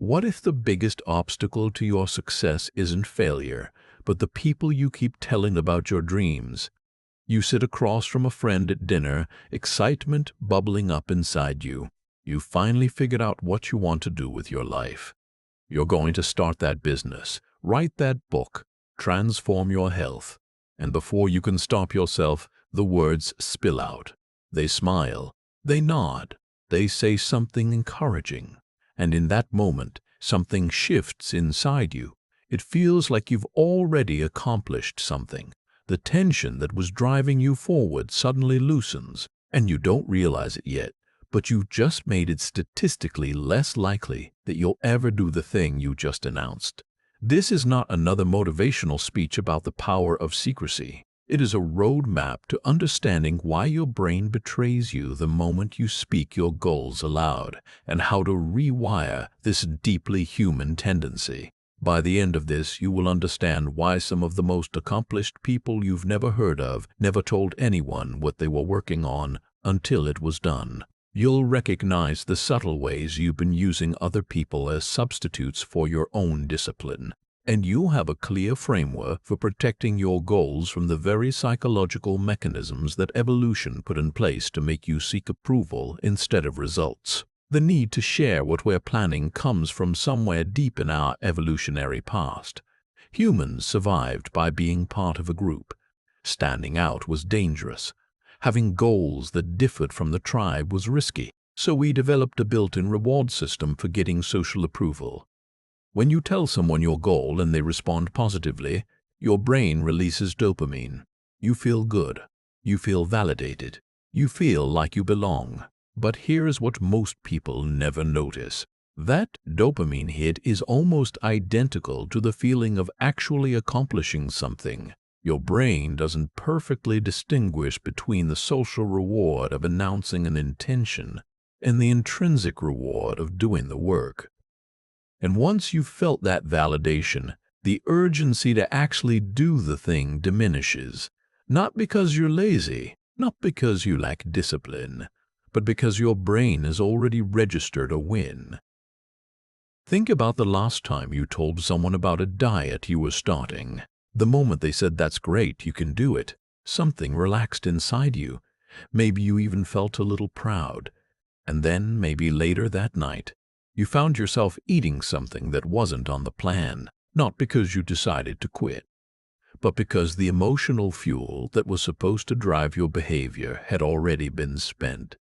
What if the biggest obstacle to your success isn't failure, but the people you keep telling about your dreams? You sit across from a friend at dinner, excitement bubbling up inside you. You finally figured out what you want to do with your life. You're going to start that business, write that book, transform your health. And before you can stop yourself, the words spill out. They smile, they nod, they say something encouraging. And in that moment, something shifts inside you. It feels like you've already accomplished something. The tension that was driving you forward suddenly loosens, and you don't realize it yet, but you just made it statistically less likely that you'll ever do the thing you just announced. This is not another motivational speech about the power of secrecy. It is a roadmap to understanding why your brain betrays you the moment you speak your goals aloud, and how to rewire this deeply human tendency. By the end of this, you will understand why some of the most accomplished people you've never heard of never told anyone what they were working on until it was done. You'll recognize the subtle ways you've been using other people as substitutes for your own discipline. And you'll have a clear framework for protecting your goals from the very psychological mechanisms that evolution put in place to make you seek approval instead of results. The need to share what we're planning comes from somewhere deep in our evolutionary past. Humans survived by being part of a group. Standing out was dangerous. Having goals that differed from the tribe was risky, so we developed a built-in reward system for getting social approval. When you tell someone your goal and they respond positively, your brain releases dopamine. You feel good. You feel validated. You feel like you belong. But here's what most people never notice. That dopamine hit is almost identical to the feeling of actually accomplishing something. Your brain doesn't perfectly distinguish between the social reward of announcing an intention and the intrinsic reward of doing the work. And once you've felt that validation, the urgency to actually do the thing diminishes. Not because you're lazy, not because you lack discipline, but because your brain has already registered a win. Think about the last time you told someone about a diet you were starting. The moment they said, "That's great, you can do it," something relaxed inside you. Maybe you even felt a little proud. And then, maybe later that night, you found yourself eating something that wasn't on the plan, not because you decided to quit, but because the emotional fuel that was supposed to drive your behavior had already been spent.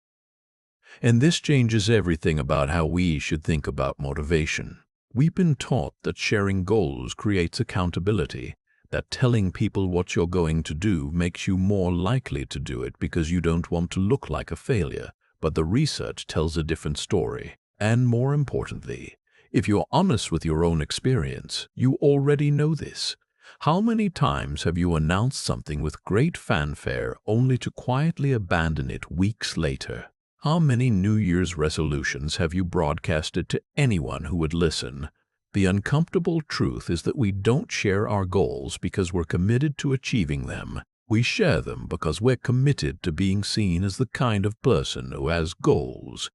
And this changes everything about how we should think about motivation. We've been taught that sharing goals creates accountability, that telling people what you're going to do makes you more likely to do it because you don't want to look like a failure. But the research tells a different story. And more importantly, if you're honest with your own experience, you already know this. How many times have you announced something with great fanfare only to quietly abandon it weeks later? How many New Year's resolutions have you broadcasted to anyone who would listen? The uncomfortable truth is that we don't share our goals because we're committed to achieving them. We share them because we're committed to being seen as the kind of person who has goals.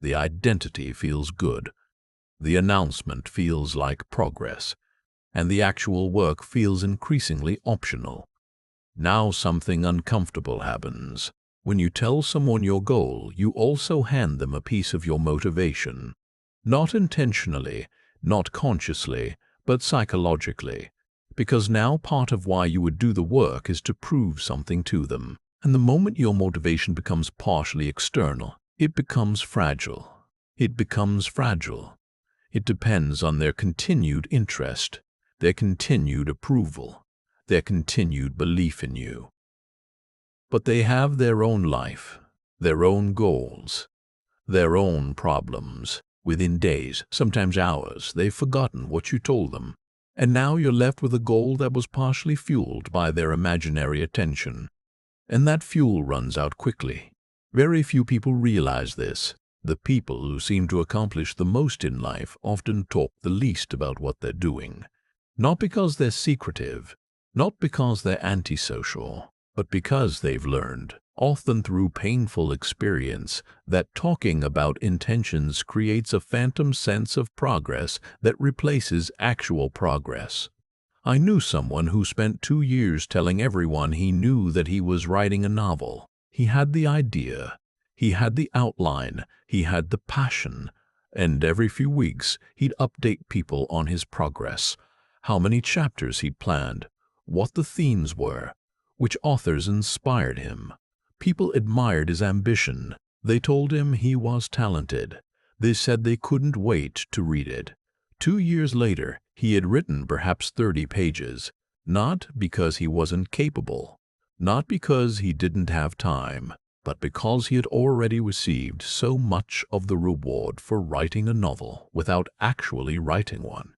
The identity feels good. The announcement feels like progress. And the actual work feels increasingly optional. Now something uncomfortable happens. When you tell someone your goal, you also hand them a piece of your motivation. Not intentionally, not consciously, but psychologically. Because now part of why you would do the work is to prove something to them. And the moment your motivation becomes partially external, it becomes fragile. It becomes fragile. It depends on their continued interest, their continued approval, their continued belief in you. But they have their own life, their own goals, their own problems. Within days, sometimes hours, they've forgotten what you told them. And now you're left with a goal that was partially fueled by their imaginary attention. And that fuel runs out quickly. Very few people realize this. The people who seem to accomplish the most in life often talk the least about what they're doing. Not because they're secretive, not because they're antisocial, but because they've learned, often through painful experience, that talking about intentions creates a phantom sense of progress that replaces actual progress. I knew someone who spent 2 years telling everyone he knew that he was writing a novel. He had the idea, he had the outline, he had the passion, and every few weeks he'd update people on his progress, how many chapters he'd planned, what the themes were, which authors inspired him. People admired his ambition. They told him he was talented. They said they couldn't wait to read it. 2 years later, he had written perhaps 30 pages, not because he wasn't capable, not because he didn't have time, but because he had already received so much of the reward for writing a novel without actually writing one.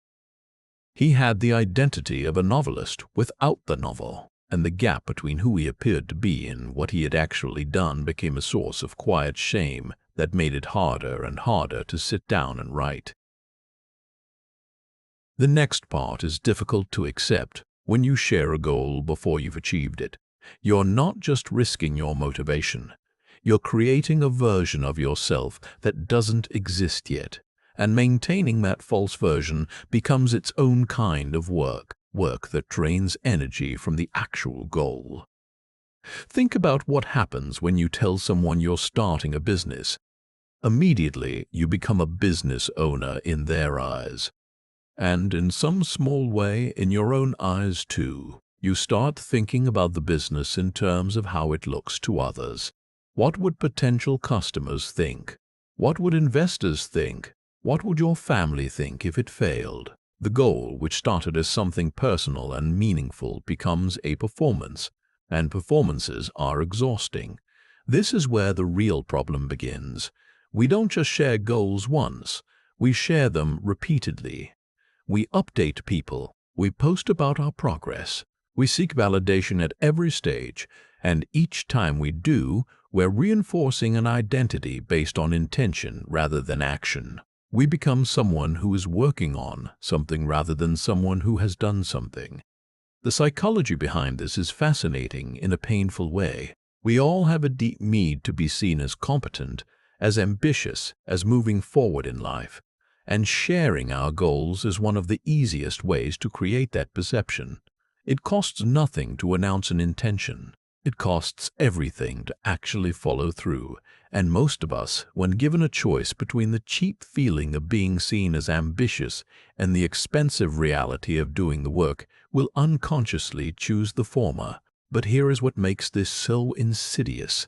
He had the identity of a novelist without the novel, and the gap between who he appeared to be and what he had actually done became a source of quiet shame that made it harder and harder to sit down and write. The next part is difficult to accept when you share a goal before you've achieved it. You're not just risking your motivation. You're creating a version of yourself that doesn't exist yet, and maintaining that false version becomes its own kind of work that drains energy from the actual goal. Think about what happens when you tell someone you're starting a business. Immediately, you become a business owner in their eyes. And in some small way, in your own eyes too. You start thinking about the business in terms of how it looks to others. What would potential customers think? What would investors think? What would your family think if it failed? The goal, which started as something personal and meaningful, becomes a performance, and performances are exhausting. This is where the real problem begins. We don't just share goals once, we share them repeatedly. We update people, we post about our progress, we seek validation at every stage, and each time we do, we're reinforcing an identity based on intention rather than action. We become someone who is working on something rather than someone who has done something. The psychology behind this is fascinating in a painful way. We all have a deep need to be seen as competent, as ambitious, as moving forward in life. And sharing our goals is one of the easiest ways to create that perception. It costs nothing to announce an intention. It costs everything to actually follow through. And most of us, when given a choice between the cheap feeling of being seen as ambitious and the expensive reality of doing the work, will unconsciously choose the former. But here is what makes this so insidious.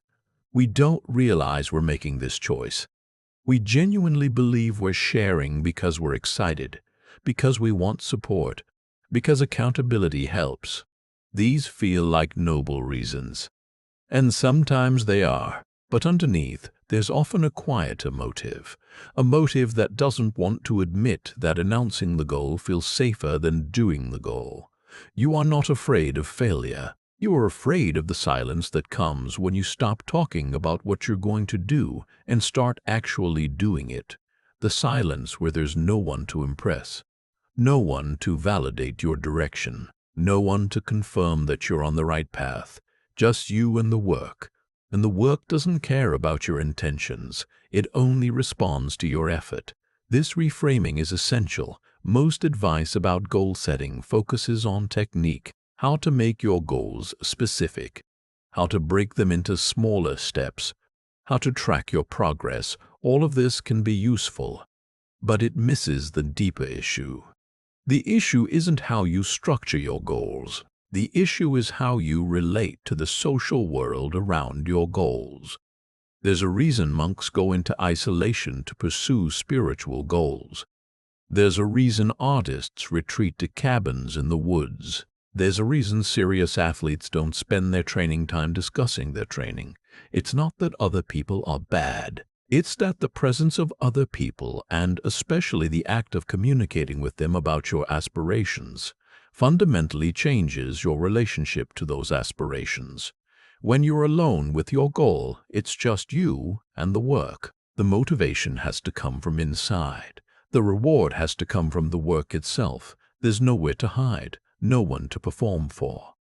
We don't realize we're making this choice. We genuinely believe we're sharing because we're excited, because we want support, because accountability helps. These feel like noble reasons. And sometimes they are. But underneath, there's often a quieter motive, a motive that doesn't want to admit that announcing the goal feels safer than doing the goal. You are not afraid of failure. You are afraid of the silence that comes when you stop talking about what you're going to do and start actually doing it. The silence where there's no one to impress, no one to validate your direction, no one to confirm that you're on the right path, just you and the work. And the work doesn't care about your intentions, it only responds to your effort. This reframing is essential. Most advice about goal setting focuses on technique, how to make your goals specific, how to break them into smaller steps, how to track your progress. All of this can be useful, but it misses the deeper issue. The issue isn't how you structure your goals. The issue is how you relate to the social world around your goals. There's a reason monks go into isolation to pursue spiritual goals. There's a reason artists retreat to cabins in the woods. There's a reason serious athletes don't spend their training time discussing their training. It's not that other people are bad. It's that the presence of other people, and especially the act of communicating with them about your aspirations, fundamentally changes your relationship to those aspirations. When you're alone with your goal, it's just you and the work. The motivation has to come from inside. The reward has to come from the work itself. There's nowhere to hide, no one to perform for.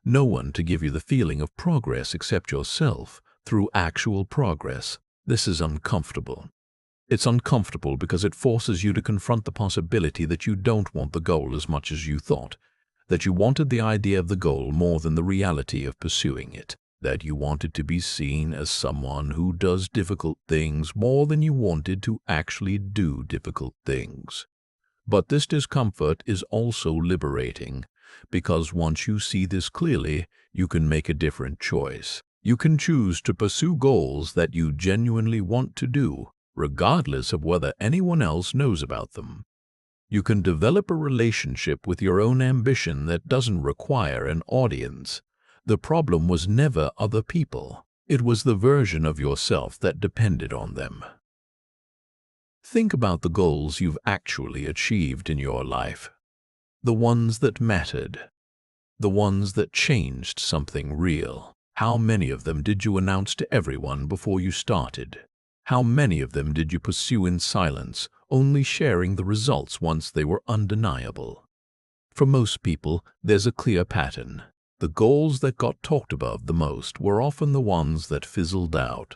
No one to give you the feeling of progress except yourself through actual progress. This is uncomfortable. It's uncomfortable because it forces you to confront the possibility that you don't want the goal as much as you thought, that you wanted the idea of the goal more than the reality of pursuing it, that you wanted to be seen as someone who does difficult things more than you wanted to actually do difficult things. But this discomfort is also liberating, because once you see this clearly, you can make a different choice. You can choose to pursue goals that you genuinely want to do, regardless of whether anyone else knows about them. You can develop a relationship with your own ambition that doesn't require an audience. The problem was never other people. It was the version of yourself that depended on them. Think about the goals you've actually achieved in your life. The ones that mattered. The ones that changed something real. How many of them did you announce to everyone before you started? How many of them did you pursue in silence, only sharing the results once they were undeniable? For most people, there's a clear pattern. The goals that got talked about the most were often the ones that fizzled out.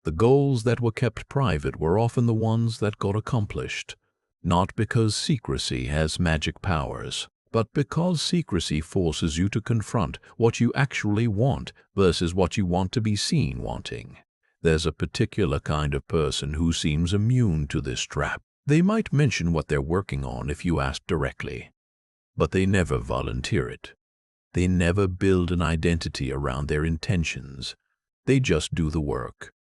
The goals that were kept private were often the ones that got accomplished, not because secrecy has magic powers, but because secrecy forces you to confront what you actually want versus what you want to be seen wanting. There's a particular kind of person who seems immune to this trap. They might mention what they're working on if you ask directly, but they never volunteer it. They never build an identity around their intentions. They just do the work.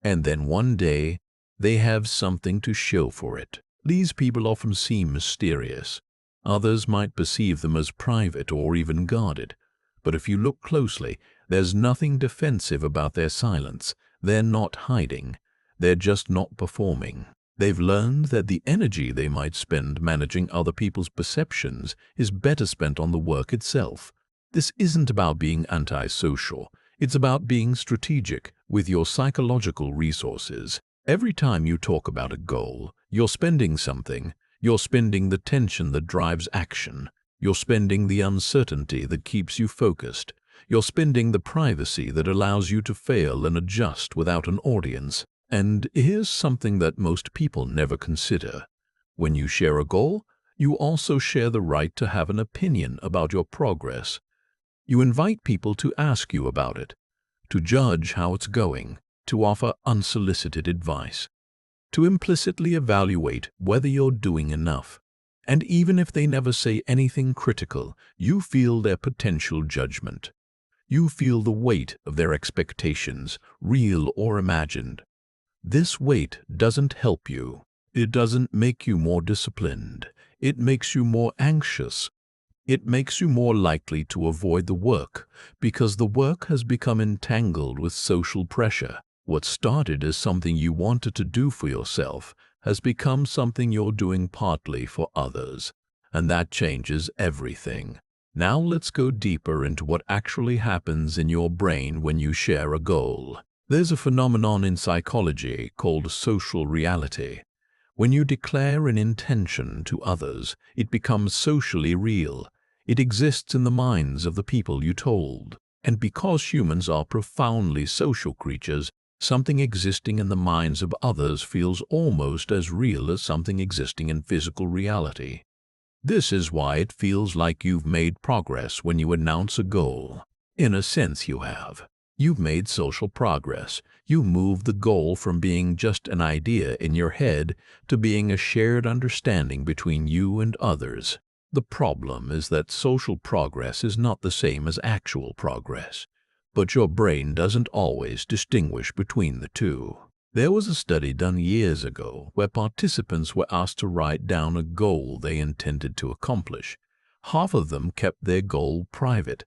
And then one day, they have something to show for it. These people often seem mysterious. Others might perceive them as private or even guarded. But if you look closely, there's nothing defensive about their silence. They're not hiding. They're just not performing. They've learned that the energy they might spend managing other people's perceptions is better spent on the work itself. This isn't about being antisocial. It's about being strategic with your psychological resources. Every time you talk about a goal, you're spending something. You're spending the tension that drives action. You're spending the uncertainty that keeps you focused. You're spending the privacy that allows you to fail and adjust without an audience. And here's something that most people never consider. When you share a goal, you also share the right to have an opinion about your progress. You invite people to ask you about it, to judge how it's going, to offer unsolicited advice, to implicitly evaluate whether you're doing enough. And even if they never say anything critical, you feel their potential judgment. You feel the weight of their expectations, real or imagined. This weight doesn't help you. It doesn't make you more disciplined. It makes you more anxious. It makes you more likely to avoid the work because the work has become entangled with social pressure. What started as something you wanted to do for yourself has become something you're doing partly for others, and that changes everything. Now let's go deeper into what actually happens in your brain when you share a goal. There's a phenomenon in psychology called social reality. When you declare an intention to others, it becomes socially real. It exists in the minds of the people you told. And because humans are profoundly social creatures, something existing in the minds of others feels almost as real as something existing in physical reality. This is why it feels like you've made progress when you announce a goal. In a sense, you have. You've made social progress. You moved the goal from being just an idea in your head to being a shared understanding between you and others. The problem is that social progress is not the same as actual progress, but your brain doesn't always distinguish between the two. There was a study done years ago where participants were asked to write down a goal they intended to accomplish. Half of them kept their goal private.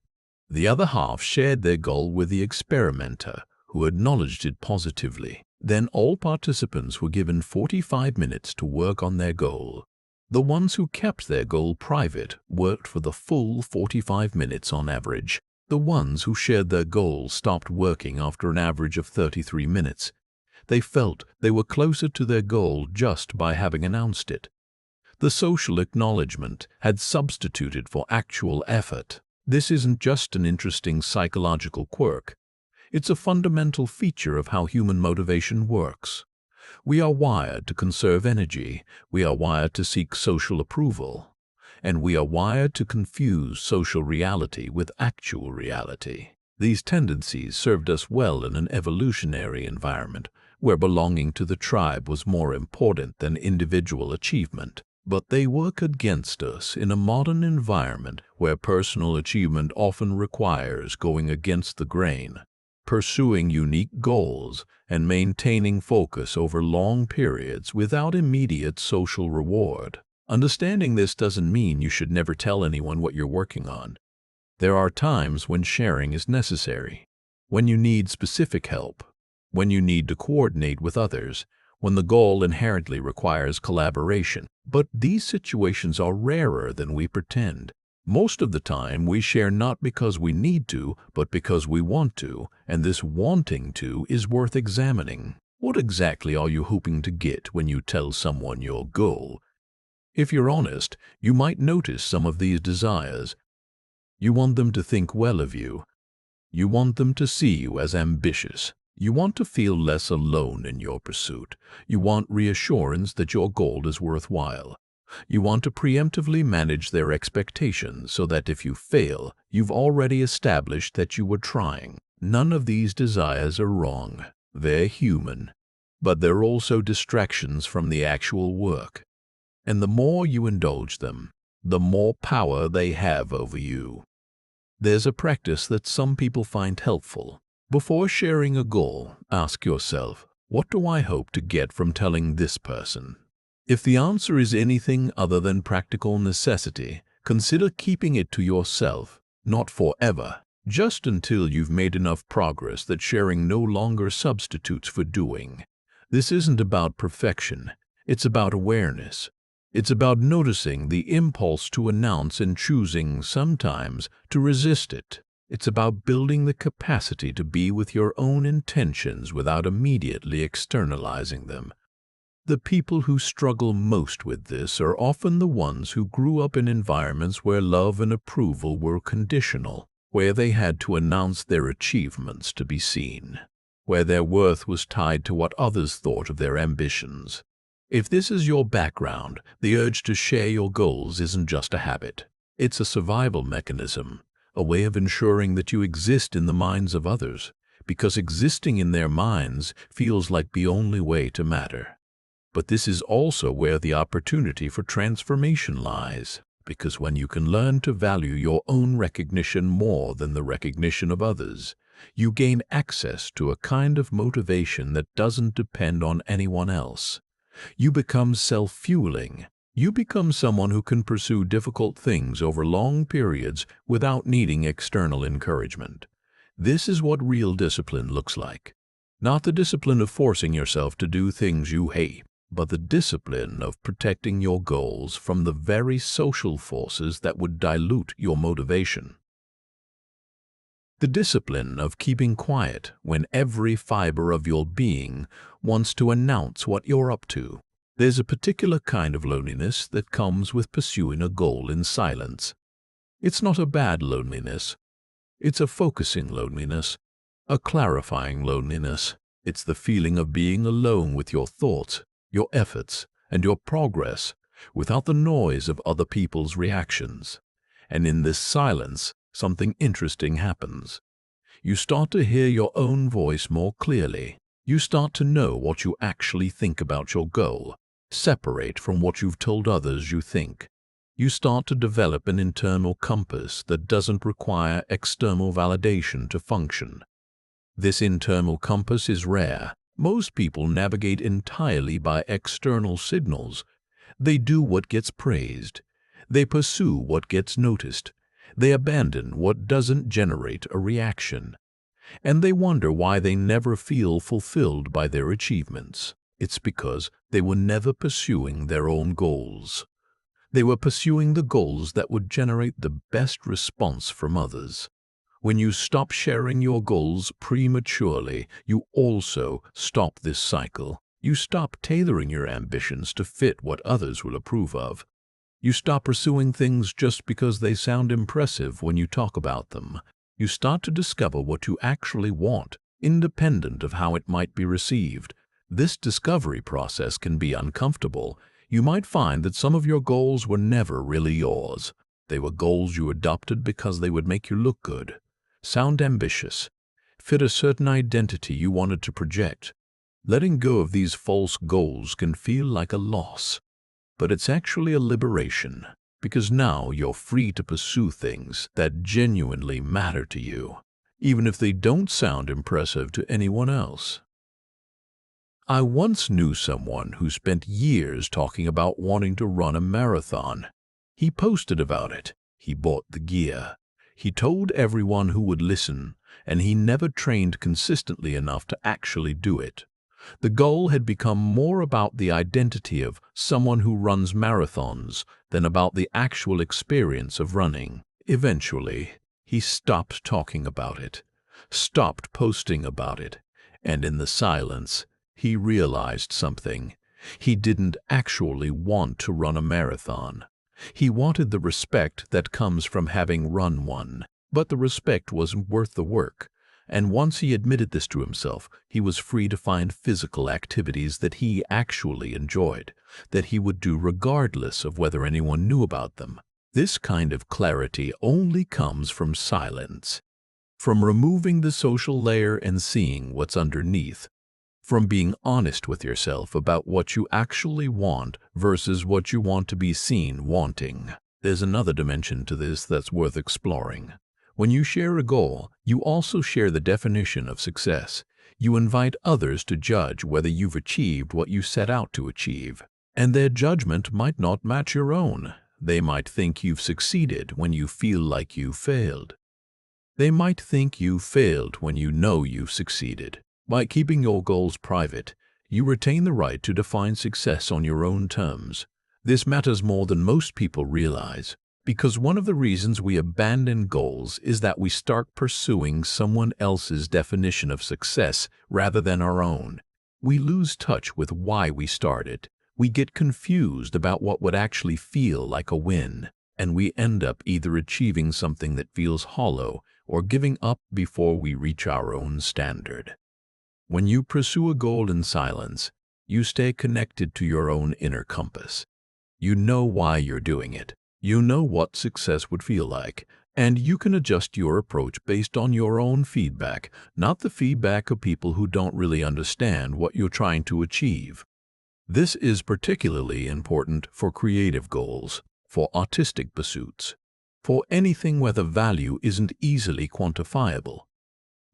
The other half shared their goal with the experimenter, who acknowledged it positively. Then all participants were given 45 minutes to work on their goal. The ones who kept their goal private worked for the full 45 minutes on average. The ones who shared their goal stopped working after an average of 33 minutes. They felt they were closer to their goal just by having announced it. The social acknowledgement had substituted for actual effort. This isn't just an interesting psychological quirk. It's a fundamental feature of how human motivation works. We are wired to conserve energy, we are wired to seek social approval, and we are wired to confuse social reality with actual reality. These tendencies served us well in an evolutionary environment where belonging to the tribe was more important than individual achievement. But they work against us in a modern environment where personal achievement often requires going against the grain, pursuing unique goals, and maintaining focus over long periods without immediate social reward. Understanding this doesn't mean you should never tell anyone what you're working on. There are times when sharing is necessary, when you need specific help, when you need to coordinate with others, when the goal inherently requires collaboration. But these situations are rarer than we pretend. Most of the time, we share not because we need to, but because we want to, and this wanting to is worth examining. What exactly are you hoping to get when you tell someone your goal? If you're honest, you might notice some of these desires. You want them to think well of you. You want them to see you as ambitious. You want to feel less alone in your pursuit. You want reassurance that your goal is worthwhile. You want to preemptively manage their expectations so that if you fail, you've already established that you were trying. None of these desires are wrong. They're human. But they're also distractions from the actual work. And the more you indulge them, the more power they have over you. There's a practice that some people find helpful. Before sharing a goal, ask yourself, what do I hope to get from telling this person? If the answer is anything other than practical necessity, consider keeping it to yourself, not forever, just until you've made enough progress that sharing no longer substitutes for doing. This isn't about perfection, it's about awareness. It's about noticing the impulse to announce and choosing sometimes to resist it. It's about building the capacity to be with your own intentions without immediately externalizing them. The people who struggle most with this are often the ones who grew up in environments where love and approval were conditional, where they had to announce their achievements to be seen, where their worth was tied to what others thought of their ambitions. If this is your background, the urge to share your goals isn't just a habit. It's a survival mechanism, a way of ensuring that you exist in the minds of others, because existing in their minds feels like the only way to matter. But this is also where the opportunity for transformation lies, because when you can learn to value your own recognition more than the recognition of others, you gain access to a kind of motivation that doesn't depend on anyone else. You become self-fueling. You become someone who can pursue difficult things over long periods without needing external encouragement. This is what real discipline looks like. Not the discipline of forcing yourself to do things you hate, but the discipline of protecting your goals from the very social forces that would dilute your motivation. The discipline of keeping quiet when every fiber of your being wants to announce what you're up to. There's a particular kind of loneliness that comes with pursuing a goal in silence. It's not a bad loneliness. It's a focusing loneliness, a clarifying loneliness. It's the feeling of being alone with your thoughts, your efforts, and your progress, without the noise of other people's reactions. And in this silence, something interesting happens. You start to hear your own voice more clearly. You start to know what you actually think about your goal, separate from what you've told others you think. You start to develop an internal compass that doesn't require external validation to function. This internal compass is rare. Most people navigate entirely by external signals. They do what gets praised. They pursue what gets noticed. They abandon what doesn't generate a reaction. And they wonder why they never feel fulfilled by their achievements. It's because they were never pursuing their own goals. They were pursuing the goals that would generate the best response from others. When you stop sharing your goals prematurely, you also stop this cycle. You stop tailoring your ambitions to fit what others will approve of. You stop pursuing things just because they sound impressive when you talk about them. You start to discover what you actually want, independent of how it might be received. This discovery process can be uncomfortable. You might find that some of your goals were never really yours. They were goals you adopted because they would make you look good, sound ambitious, fit a certain identity you wanted to project. Letting go of these false goals can feel like a loss, but it's actually a liberation, because now you're free to pursue things that genuinely matter to you, even if they don't sound impressive to anyone else. I once knew someone who spent years talking about wanting to run a marathon. He posted about it. He bought the gear. He told everyone who would listen, and he never trained consistently enough to actually do it. The goal had become more about the identity of someone who runs marathons than about the actual experience of running. Eventually, he stopped talking about it, stopped posting about it, and in the silence, he realized something. He didn't actually want to run a marathon. He wanted the respect that comes from having run one, but the respect wasn't worth the work. And once he admitted this to himself, he was free to find physical activities that he actually enjoyed, that he would do regardless of whether anyone knew about them. This kind of clarity only comes from silence, from removing the social layer and seeing what's underneath, from being honest with yourself about what you actually want versus what you want to be seen wanting. There's another dimension to this that's worth exploring. When you share a goal, you also share the definition of success. You invite others to judge whether you've achieved what you set out to achieve. And their judgment might not match your own. They might think you've succeeded when you feel like you failed. They might think you failed when you know you've succeeded. By keeping your goals private, you retain the right to define success on your own terms. This matters more than most people realize, because one of the reasons we abandon goals is that we start pursuing someone else's definition of success rather than our own. We lose touch with why we started. We get confused about what would actually feel like a win, and we end up either achieving something that feels hollow or giving up before we reach our own standard. When you pursue a goal in silence, you stay connected to your own inner compass. You know why you're doing it. You know what success would feel like, and you can adjust your approach based on your own feedback, not the feedback of people who don't really understand what you're trying to achieve. This is particularly important for creative goals, for artistic pursuits, for anything where the value isn't easily quantifiable.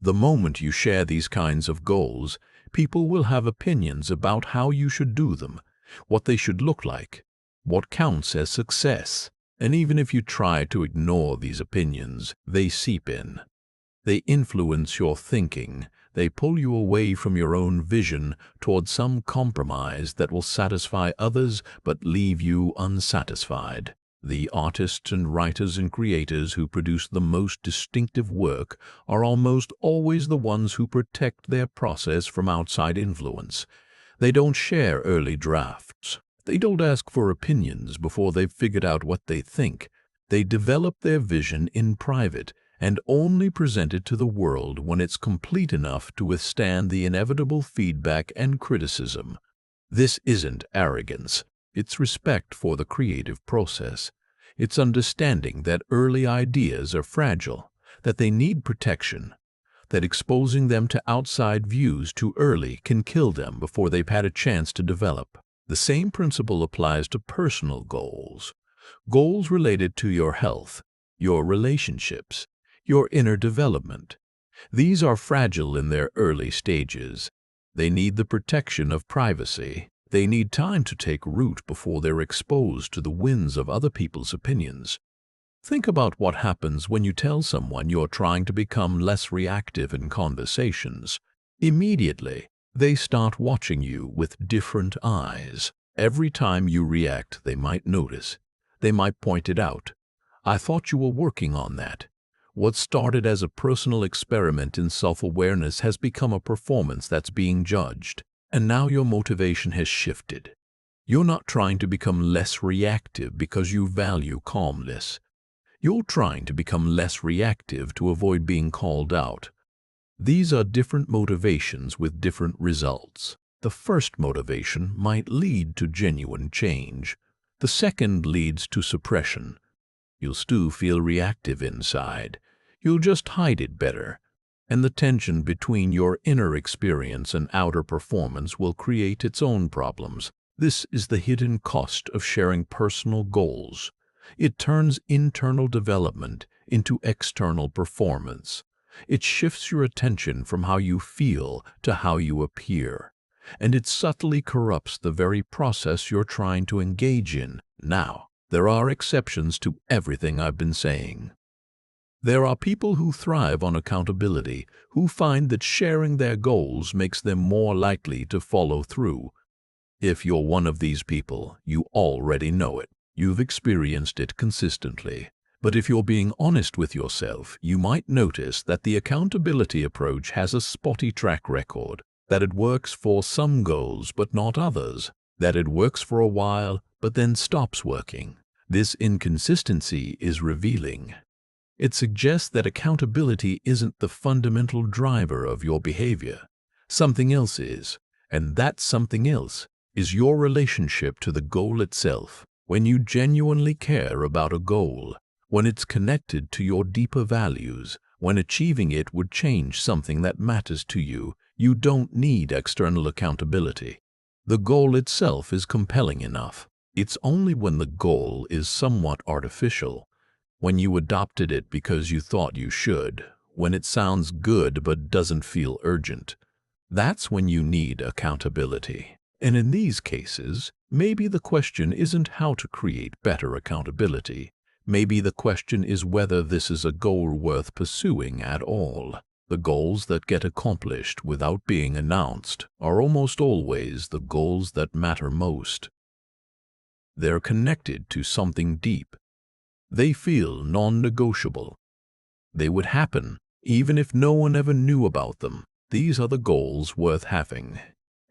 The moment you share these kinds of goals, people will have opinions about how you should do them, what they should look like, what counts as success. And even if you try to ignore these opinions, they seep in. They influence your thinking. They pull you away from your own vision toward some compromise that will satisfy others but leave you unsatisfied. The artists and writers and creators who produce the most distinctive work are almost always the ones who protect their process from outside influence. They don't share early drafts. They don't ask for opinions before they've figured out what they think. They develop their vision in private and only present it to the world when it's complete enough to withstand the inevitable feedback and criticism. This isn't arrogance. It's respect for the creative process. It's understanding that early ideas are fragile, that they need protection, that exposing them to outside views too early can kill them before they've had a chance to develop. The same principle applies to personal goals. Goals related to your health, your relationships, your inner development. These are fragile in their early stages. They need the protection of privacy. They need time to take root before they're exposed to the winds of other people's opinions. Think about what happens when you tell someone you're trying to become less reactive in conversations. Immediately, they start watching you with different eyes. Every time you react, they might notice. They might point it out. I thought you were working on that. What started as a personal experiment in self-awareness has become a performance that's being judged. And now your motivation has shifted. You're not trying to become less reactive because you value calmness. You're trying to become less reactive to avoid being called out. These are different motivations with different results. The first motivation might lead to genuine change. The second leads to suppression. You'll still feel reactive inside. You'll just hide it better. And the tension between your inner experience and outer performance will create its own problems. This is the hidden cost of sharing personal goals. It turns internal development into external performance. It shifts your attention from how you feel to how you appear. And it subtly corrupts the very process you're trying to engage in. Now, there are exceptions to everything I've been saying. There are people who thrive on accountability, who find that sharing their goals makes them more likely to follow through. If you're one of these people, you already know it. You've experienced it consistently. But if you're being honest with yourself, you might notice that the accountability approach has a spotty track record, that it works for some goals but not others, that it works for a while but then stops working. This inconsistency is revealing. It suggests that accountability isn't the fundamental driver of your behavior. Something else is, and that something else is your relationship to the goal itself. When you genuinely care about a goal, when it's connected to your deeper values, when achieving it would change something that matters to you, you don't need external accountability. The goal itself is compelling enough. It's only when the goal is somewhat artificial, when you adopted it because you thought you should, when it sounds good but doesn't feel urgent, that's when you need accountability. And in these cases, maybe the question isn't how to create better accountability. Maybe the question is whether this is a goal worth pursuing at all. The goals that get accomplished without being announced are almost always the goals that matter most. They're connected to something deep. They feel non-negotiable. They would happen even if no one ever knew about them. These are the goals worth having,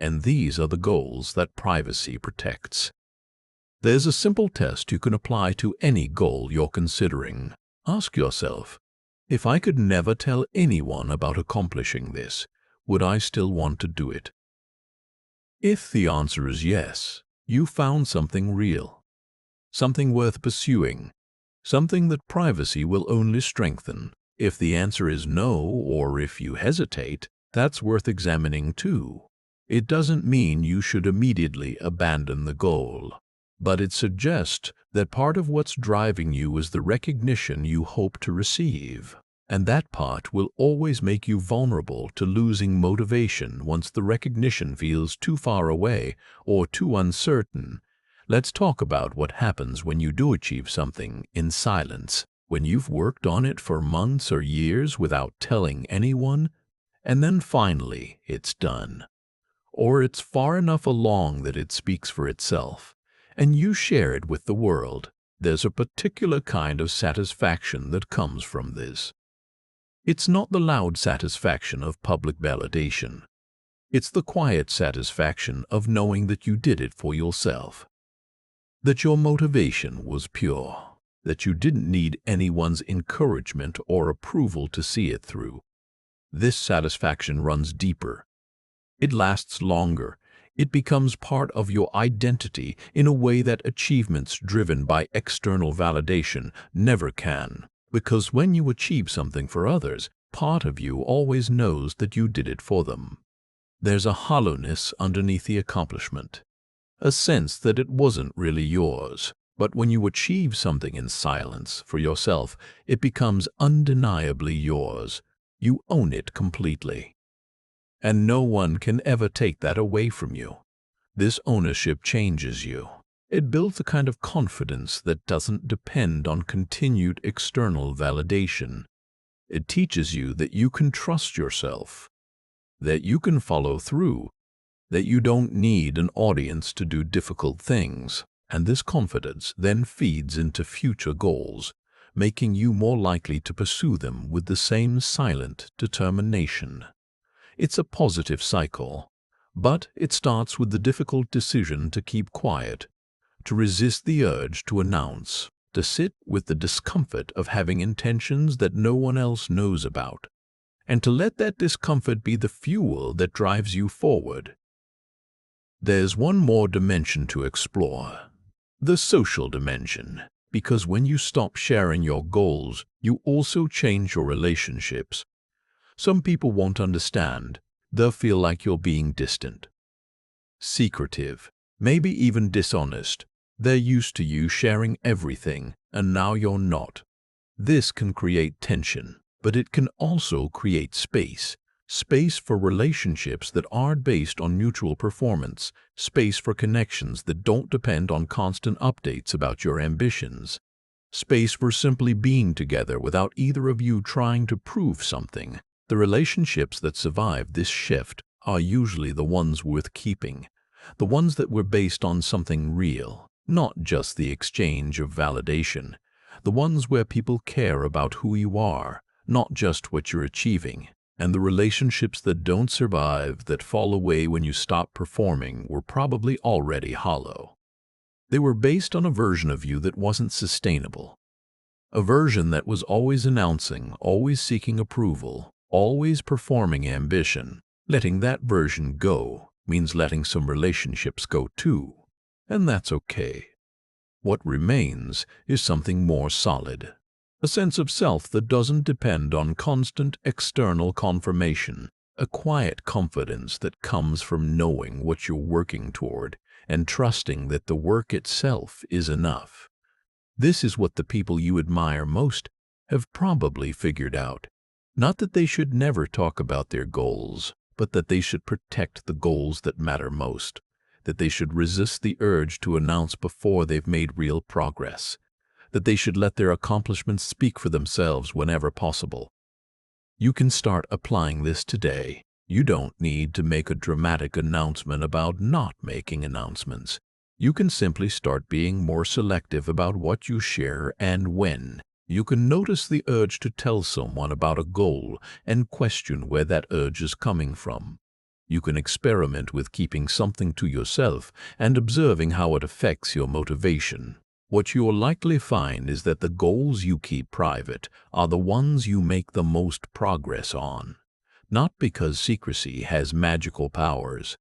and these are the goals that privacy protects. There's a simple test you can apply to any goal you're considering. Ask yourself, if I could never tell anyone about accomplishing this, would I still want to do it? If the answer is yes, you found something real, something worth pursuing, something that privacy will only strengthen. If the answer is no, or if you hesitate, that's worth examining too. It doesn't mean you should immediately abandon the goal, but it suggests that part of what's driving you is the recognition you hope to receive. And that part will always make you vulnerable to losing motivation once the recognition feels too far away or too uncertain. Let's talk about what happens when you do achieve something in silence, when you've worked on it for months or years without telling anyone, and then finally it's done. Or it's far enough along that it speaks for itself, and you share it with the world. There's a particular kind of satisfaction that comes from this. It's not the loud satisfaction of public validation. It's the quiet satisfaction of knowing that you did it for yourself, that your motivation was pure, that you didn't need anyone's encouragement or approval to see it through. This satisfaction runs deeper. It lasts longer. It becomes part of your identity in a way that achievements driven by external validation never can. Because when you achieve something for others, part of you always knows that you did it for them. There's a hollowness underneath the accomplishment, a sense that it wasn't really yours. But when you achieve something in silence for yourself, it becomes undeniably yours. You own it completely. And no one can ever take that away from you. This ownership changes you. It builds a kind of confidence that doesn't depend on continued external validation. It teaches you that you can trust yourself, that you can follow through, that you don't need an audience to do difficult things. And this confidence then feeds into future goals, making you more likely to pursue them with the same silent determination. It's a positive cycle. But it starts with the difficult decision to keep quiet, to resist the urge to announce, to sit with the discomfort of having intentions that no one else knows about, and to let that discomfort be the fuel that drives you forward. There's one more dimension to explore, the social dimension, because when you stop sharing your goals, you also change your relationships. Some people won't understand. They'll feel like you're being distant, secretive, maybe even dishonest. They're used to you sharing everything, and now you're not. This can create tension, but it can also create space. Space for relationships that aren't based on mutual performance, space for connections that don't depend on constant updates about your ambitions, space for simply being together without either of you trying to prove something. The relationships that survive this shift are usually the ones worth keeping, the ones that were based on something real, not just the exchange of validation, the ones where people care about who you are, not just what you're achieving. And the relationships that don't survive, that fall away when you stop performing, were probably already hollow. They were based on a version of you that wasn't sustainable, a version that was always announcing, always seeking approval, always performing ambition. Letting that version go means letting some relationships go too, and that's okay. What remains is something more solid, a sense of self that doesn't depend on constant external confirmation, a quiet confidence that comes from knowing what you're working toward and trusting that the work itself is enough. This is what the people you admire most have probably figured out. Not that they should never talk about their goals, but that they should protect the goals that matter most, that they should resist the urge to announce before they've made real progress, that they should let their accomplishments speak for themselves whenever possible. You can start applying this today. You don't need to make a dramatic announcement about not making announcements. You can simply start being more selective about what you share and when. You can notice the urge to tell someone about a goal and question where that urge is coming from. You can experiment with keeping something to yourself and observing how it affects your motivation. What you'll likely find is that the goals you keep private are the ones you make the most progress on, not because secrecy has magical powers,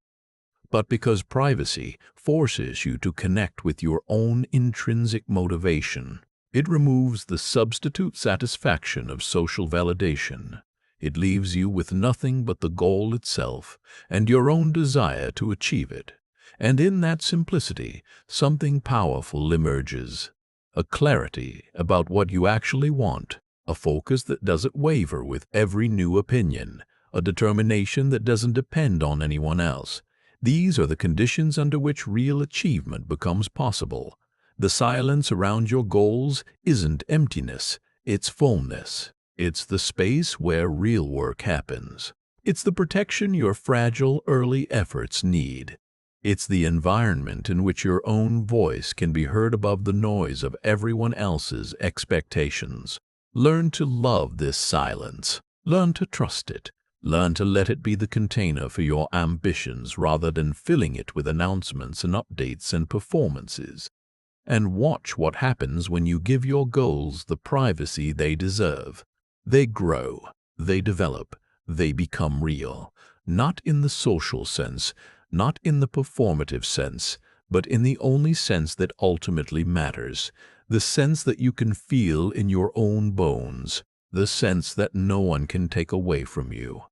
but because privacy forces you to connect with your own intrinsic motivation. It removes the substitute satisfaction of social validation. It leaves you with nothing but the goal itself and your own desire to achieve it. And in that simplicity, something powerful emerges, a clarity about what you actually want, a focus that doesn't waver with every new opinion, a determination that doesn't depend on anyone else. These are the conditions under which real achievement becomes possible. The silence around your goals isn't emptiness, it's fullness. It's the space where real work happens. It's the protection your fragile early efforts need. It's the environment in which your own voice can be heard above the noise of everyone else's expectations. Learn to love this silence. Learn to trust it. Learn to let it be the container for your ambitions rather than filling it with announcements and updates and performances. And watch what happens when you give your goals the privacy they deserve. They grow, they develop, they become real, not in the social sense, not in the performative sense, but in the only sense that ultimately matters, the sense that you can feel in your own bones, the sense that no one can take away from you,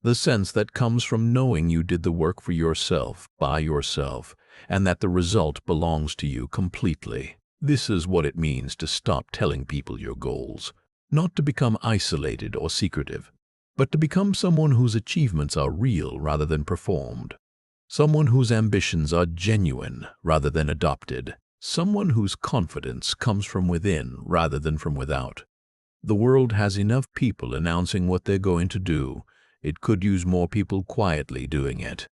the sense that comes from knowing you did the work for yourself, by yourself, and that the result belongs to you completely. This is what it means to stop telling people your goals. Not to become isolated or secretive, but to become someone whose achievements are real rather than performed. Someone whose ambitions are genuine rather than adopted. Someone whose confidence comes from within rather than from without. The world has enough people announcing what they're going to do. It could use more people quietly doing it.